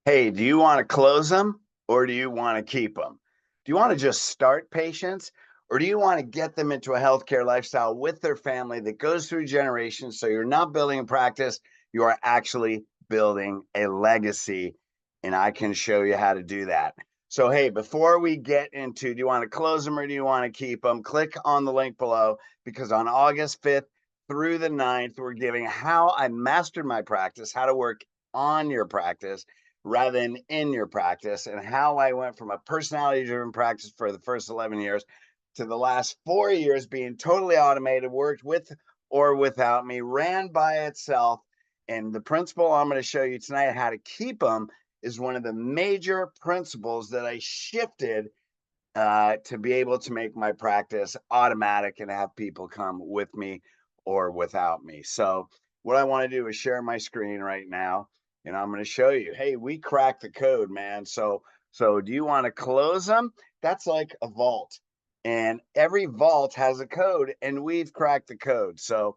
Hey, do you want to close them or do you want to keep them? Do you want to just start patients or do you want to get them into a healthcare lifestyle with their family that goes through generations so you're not building a practice, you are actually building a legacy? And I can show you how to do that. So, hey, before we get into do you want to close them or do you want to keep them? Click on the link below because on August 5th through the 9th, we're giving how I mastered my practice, how to work on your practice rather than in your practice, and how I went from a personality driven practice for the first 11 years to the last 4 years being totally automated, worked with or without me, ran by itself. And the principle I'm going to show you tonight, how to keep them, is one of the major principles that I shifted to be able to make my practice automatic and have people come with me or without me. So, what I want to do is share my screen right now, and I'm going to show you. Hey, we cracked the code, man. So do you want to close them? That's like a vault, and every vault has a code, and we've cracked the code. So,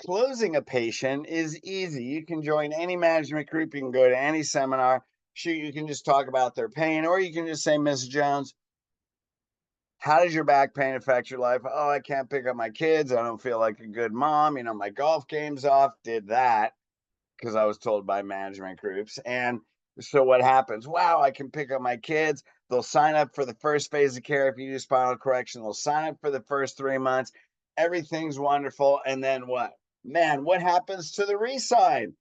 closing a patient is easy. You can join any management group. You can go to any seminar. Shoot, you can just talk about their pain, or you can just say, Mrs. Jones, how does your back pain affect your life? Oh, I can't pick up my kids. I don't feel like a good mom. My golf game's off. Did that because I was told by management groups. And so what happens? Wow, I can pick up my kids. They'll sign up for the first phase of care if you do spinal correction. They'll sign up for the first 3 months. Everything's wonderful. And then what? Man, what happens to the re-sign?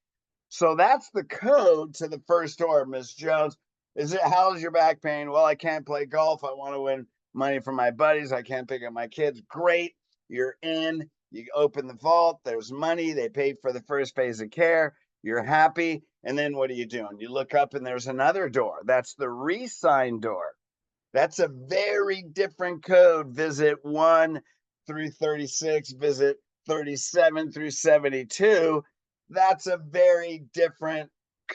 So that's the code to the first door, Miss Jones. Is it how's your back pain? Well, I can't play golf. I want to win money from my buddies. I can't pick up my kids. Great. You're in. You open the vault. There's money. They paid for the first phase of care. You're happy. And then what are you doing? You look up and there's another door. That's the re-sign door. That's a very different code. Visit 1 through 36, visit 37 through 72. That's a very different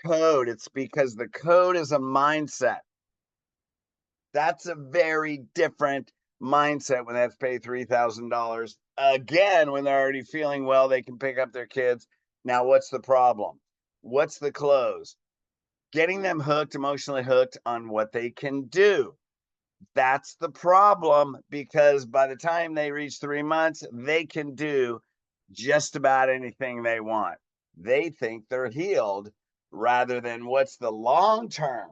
code. It's because the code is a mindset. That's a very different mindset when they have to pay $3,000. Again, when they're already feeling well, they can pick up their kids. Now, what's the problem? What's the close? Getting them hooked, emotionally hooked on what they can do. That's the problem, because by the time they reach 3 months, they can do just about anything they want. They think they're healed rather than what's the long term,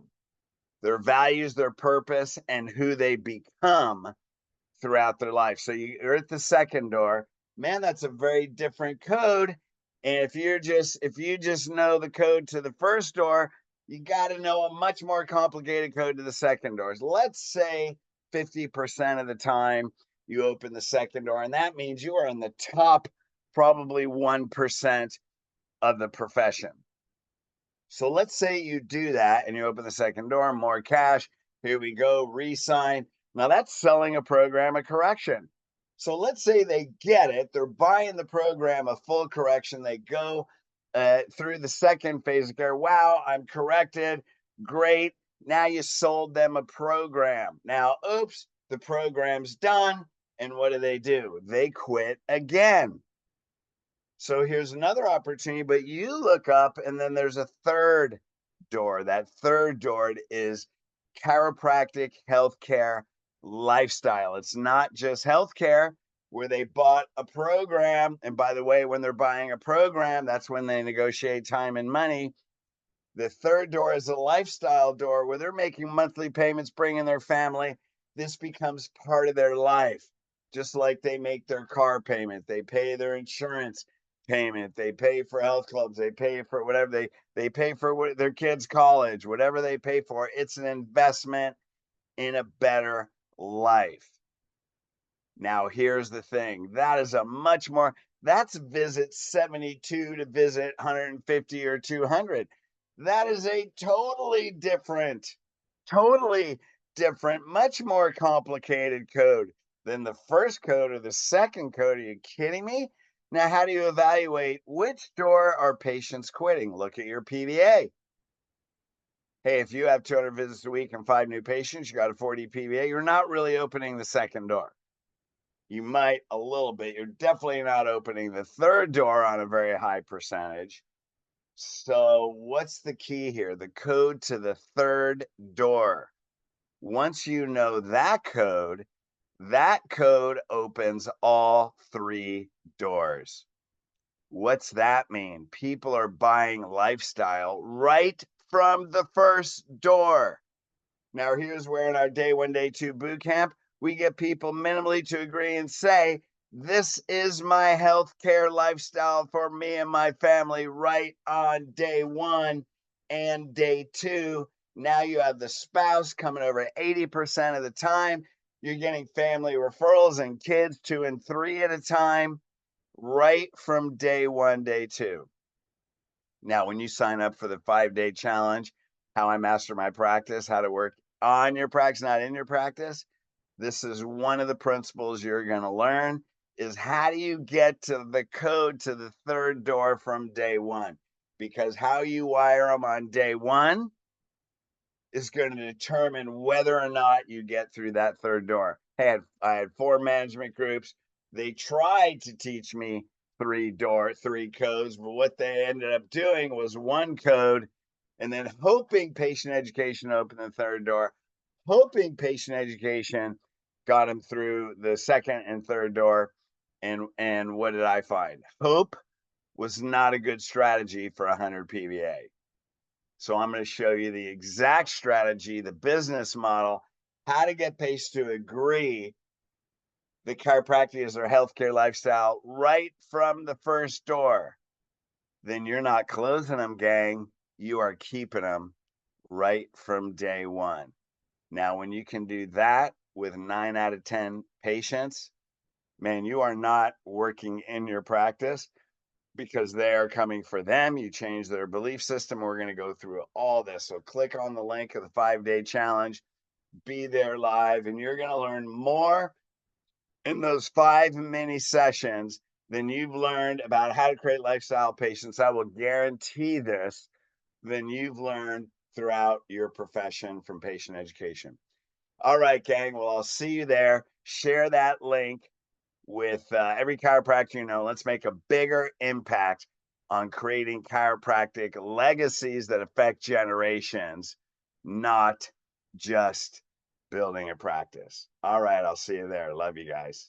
their values, their purpose, and who they become throughout their life. So you're at the second door. Man, that's a very different code. And if you just know the code to the first door, you got to know a much more complicated code to the second doors. Let's say 50% of the time you open the second door, and that means you are in the top probably 1% of the profession. So let's say you do that and you open the second door, more cash. Here we go, re-sign. Now that's selling a program of correction. So let's say they get it, they're buying the program of full correction. They go through the second phase of care. Wow, I'm corrected. Great. Now you sold them a program. Now, oops, the program's done. And what do? They quit again. So here's another opportunity, but you look up and then there's a third door. That third door is chiropractic health care lifestyle. It's not just healthcare where they bought a program. And by the way, when they're buying a program, that's when they negotiate time and money. The third door is a lifestyle door where they're making monthly payments, bringing their family. This becomes part of their life, just like they make their car payment, they pay their insurance payment, they pay for health clubs, they pay for whatever they pay for their kids' college, whatever they pay for. It's an investment in a better life. Now, here's the thing. That is a much more, that's visit 72 to visit 150 or 200. That is a totally different, much more complicated code than the first code or the second code. Are you kidding me? Now, how do you evaluate which door are patients quitting? Look at your PVA. Hey, if you have 200 visits a week and 5 new patients, you got a 40 PVA, you're not really opening the second door. You might a little bit. You're definitely not opening the third door on a very high percentage. So what's the key here? The code to the third door. Once you know that code opens all three doors. What's that mean? People are buying lifestyle right from the first door. Now, here's where in our day one, day two boot camp, we get people minimally to agree and say, this is my healthcare lifestyle for me and my family right on day one and day two. Now you have the spouse coming over 80% of the time. You're getting family referrals and kids 2 and 3 at a time right from day one, day two. Now, when you sign up for the 5-day challenge, how I master my practice, how to work on your practice, not in your practice, this is one of the principles you're going to learn is how do you get to the code to the third door from day one? Because how you wire them on day one is going to determine whether or not you get through that third door. Hey, I had 4 management groups. They tried to teach me 3 codes, but what they ended up doing was 1 code and then hoping patient education opened the third door, hoping patient education got them through the second and third door. And what did I find? Hope was not a good strategy for 100 PVA. So I'm going to show you the exact strategy, the business model, how to get patients to agree that chiropractic is their healthcare lifestyle right from the first door. Then you're not closing them, gang. You are keeping them right from day one. Now, when you can do that with 9 out of 10 patients, man, you are not working in your practice because they are coming for them. You change their belief system. We're going to go through all this. So click on the link of the 5-day challenge, be there live, and you're going to learn more in those 5 mini sessions than you've learned about how to create lifestyle patients. I will guarantee this than you've learned throughout your profession from patient education. All right, gang. Well, I'll see you there. Share that link with every chiropractor you know. Let's make a bigger impact on creating chiropractic legacies that affect generations, not just building a practice. All right, I'll see you there. Love you guys.